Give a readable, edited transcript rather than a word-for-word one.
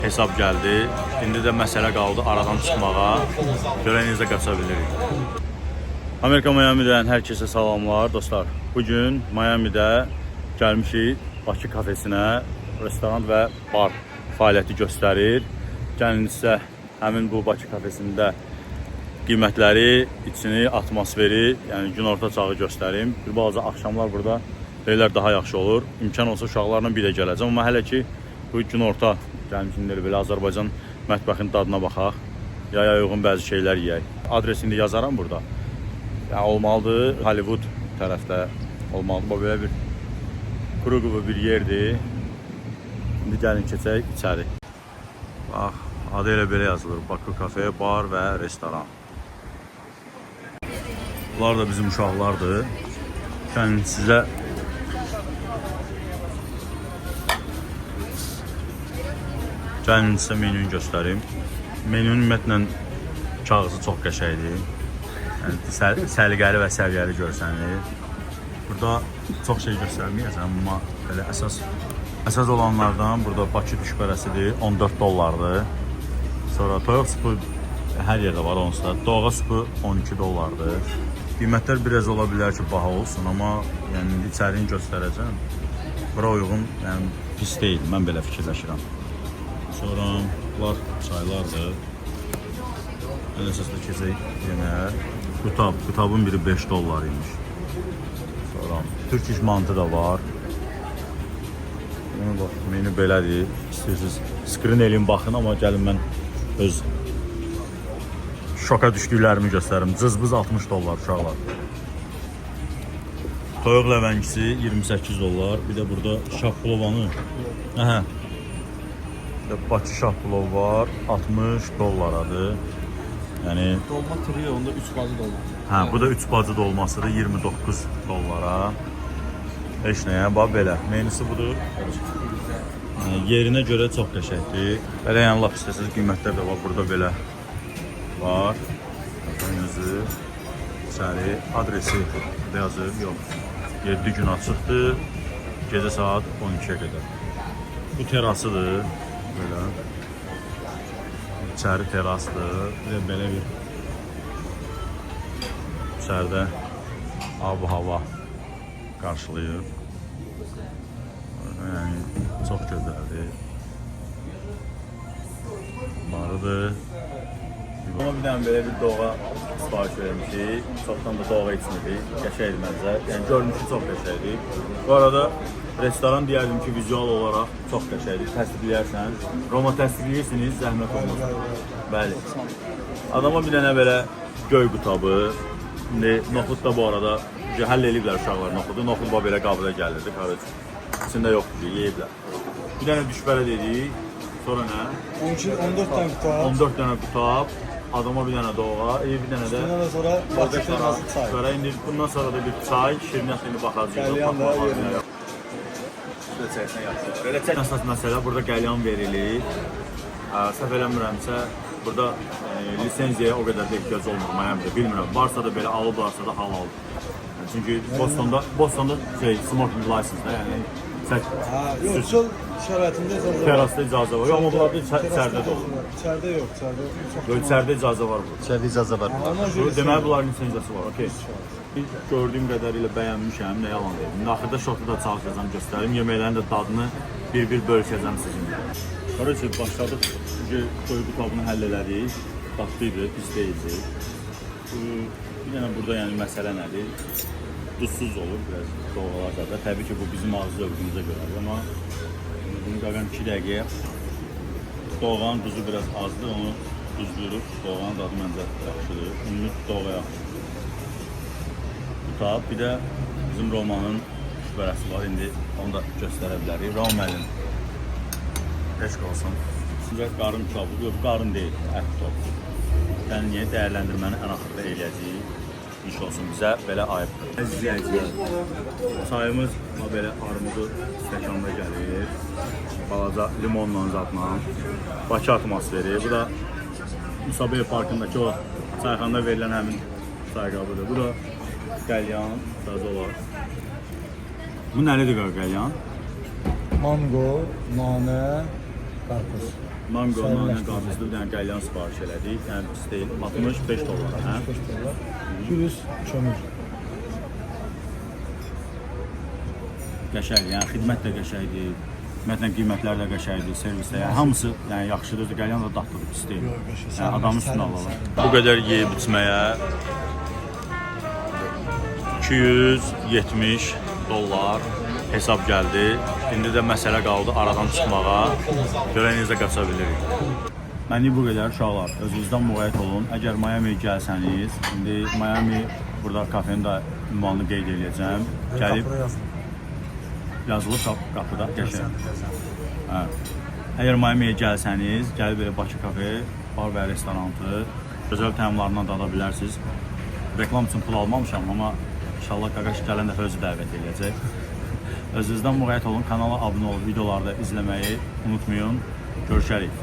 Hesab gəldi. İndi də məsələ qaldı aradan çıxmağa. Görək necə qaça bilirik. Amerika Miami'dən hər kəsə salamlar dostlar. Bugün Miami'də gəlmişik Bakı kafesinə, restoran və bar fəaliyyəti göstərir. Gəlin sizə həmin bu Bakı kafesində qiymətləri, içini, atmosferi, yəni günorta çağı göstərim. Bir balaca axşamlar burada şeylər daha yaxşı olur. İmkan olsa uşaqlarla bir də gələcəm. Amma hələ ki bu günorta gəlmişimdir belə Azərbaycan mətbəxinin dadına baxaq. Yaya uyğun bəzi şeylər yeyək. Adresini də yazaram burada. Yəni olmalıdır Hollywood tərəfdə olmalıdır. Bu belə bir kuru gibi bir yerdir. İndi gəlin keçək içəri. Bax, adı elə belə yazılır. Bakı kafe, bar və restoran. Bunlar da bizim uşaqlardır. Gəlin sizə menünü göstərim. Menünün ümumiyyətlə kağızı çox qəşəngdir. Yəni səliqəli və səviyyəli görsənir. Burada çox şey göstərməyəcəm, amma belə əsas olanlardan burada Bakı düşbərəsidir, 14 dollardır. Sonra toyuq supu hər yerdə var onsuz da. Doğğa supu 12 dollardır. Qiymətlər biraz ola bilər ki, baha olsun, amma yəni içərini göstərəcəm. Bura uyğun, yəni pis deyil, mən belə fikirləşirəm. Sonra bunlar çaylardır. Ən əsasda keçək yeməyə. Qutabın biri 5 dollar imiş. Sonra Türk iş mantı da var. Bax, menü belədir. İstəyirsiniz screen elin baxın, amma gəlin mən öz şoka düşdüklərimi göstərim. Cızbız 60 dollar uşaqlar. Toyuq ləvəngisi 28 dollar. Bir də burada şapulovanı. Bakı şapulov var. 60 dollaradır. Yəni dolma trio onda 3 bacı dolma. Bu da 3 bacı dolmasıdır 29 dollara. Heç nəyə, bax belə. Menüsü budur. Yerinə görə çox qəşəngdir. Belə yəni lap istəsəz qiymətlər də var. Burada belə var. Menüsü, içəri, adresi yazır. Yox. 7 gün açıqdır. Gecə saat 12-yə qədər. Bu terasıdır. Belə. İçəri terasdır. Belə bir içəridə ab-hava qarşılayır. Yəni çox gözəldir. Barıdır. Amma bir dənə belə bir doğğa sifariş vermişik. Çoxdan da doğğa içmirik. Qəşəngdir məncə. Yəni görünüşü çox qəşəngdir. Bu arada restoran deyərdim ki, vizual olaraq çox qəşəngdir. Təsdiqləyərsən. Roma təsdiqləyirsiniz, zəhmət olmaz. Bəli. Adama bir dənə belə göy qutabı. İndi noxud da bu arada həll eləyiblər uşaqlar noxudu. Noxud belə qabıda gəlirdi. İçində yoxdur, yeyiblər. Bir dənə düşbərə dedik. Sonra nə? 14 dənə qutab. 14 dənə qutab. Adama bir dənə doğğa, bir dənə də sonra Bakı terası çay. Sonra indi bundan sonra da bir çay, şirniyyatını baxacağıq. Qəlyan da yerinə. Əsas məsələ burada qəlyan verilir. Səhv eləmirəmsə, burada lisenziyaya o qədər də ehtiyac olmur Miami'də. Bilmirəm, varsa da belə alıblarsa da halaldır. Çünki Bostonda smoking license da, yəni Yox, çöl şəraitində icazə var. Terasda icazə var. Amma bunlarda içərdə də olur. İçərdə yox, içərdə yox. İçərdə icazə var bu. İçərdə icazə var. Deməli bunların lisenziyası var. Okey. Gördüyüm qədərilə bəyənmişəm, nə yalan deyim. Axırda şokda da çalışacağam göstərim. Yeməklərin də dadını bir bölüşəcəm sizinlə. Qarıcı başladıq. Çünki toyuq qutabını həll elədik. Dadlıydı, pis deyildi. Bir dənə burada yəni məsələ nədir? Duzsuz olur biraz doğğalarda da. Təbii ki bu bizim ağız zövqümüzə görədir, amma bunu qaqam 2 dəqiqəyə doğğanın duzu biraz azdır, onu duzluyuruq. Doğğanın dadı məncə yaxşıdır. Ünlü doğğa yaxşıdır. Qutab, bir də bizim Romanın düşbərəsi var. İndi onu da göstərə bilərik. Romanın eşq olsun. Sizə qarın kabı, yox qarın deyil, ət kabı. Yəni niyə dəyərləndirməni ən axırda eləyəcəyik. İş olsun bizə belə ayıbdır. Əzizləyicilər, çayımız belə armudu stəkanda gəlir. Balaca limonla zadla. Bakı atmosferi. Bu da Musabev Parkındakı o çayxanda verilən həmin çay qabıdır. Bu da qəlyan, taze olar. Bu nəlidir qəlyan? Mango, nane, karpuz. Mango, nane, qarpızlı bir dənə qəlyan sifariş elədik. Yəni pis deyil. 65 dollar, hə? 5 dollar. 100 kömür. Qəşəng, yəni xidmət də qəşəngdir. Ümumiyyətlə qiymətlər də qəşəngdir, servisdə. Yəni hamısı yəni yaxşıdır. Qəlyan da dadlıdır, pis deyil. Yox, qəşəng. Yəni adamın üstünə alırlar. Bu qədər yeyib içməyə 270 dollar hesab gəldi. İndi də məsələ qaldı aradan çıxmağa. Görək necə qaça bilirik. Məni bu qədər uşaqlar. Özünüzdən müğayət olun. Əgər Miami gəlsəniz, indi Miami burada kafenin də ünvanını qeyd edəcəm. Gəlib yazılıb qapıda qəşəng. Hə. Əgər Miamiyə gəlsəniz, gəlib belə Bakı kafe, bar və restorantı gözəl təamlarından dada bilərsiniz. Reklam üçün pul almamışam, amma inşallah Qaqaş gələn dəfə özü dəvət edəcək. Özünüzdən müğayət olun, kanala abunə olun, videolarda izləməyi unutmayın. Görüşərik.